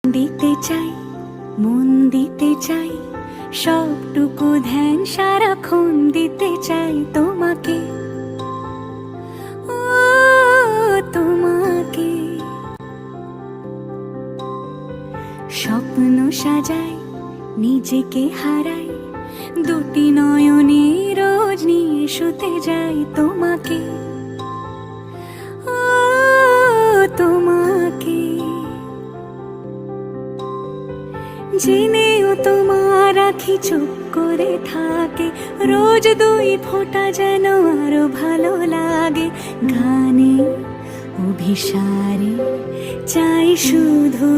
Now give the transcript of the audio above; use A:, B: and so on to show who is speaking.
A: দিতে চাই, মন দিতে চাই, সবটুকু ধ্যান সারাক্ষণ দিতে চাই তোমাকে, ও তোমাকে। স্বপ্ন সাজাই, নিজেকে হারাই, দুটি নয়নে রোজ নিয়ে শুতে যাই তোমাকে, ও তোমাকে। জেনেও তোমার আখি চুপ করে থাকে, রোজ দুই ফোঁটা যেন আরো ভালো লাগে। গানে অভিসারে চাই শুধু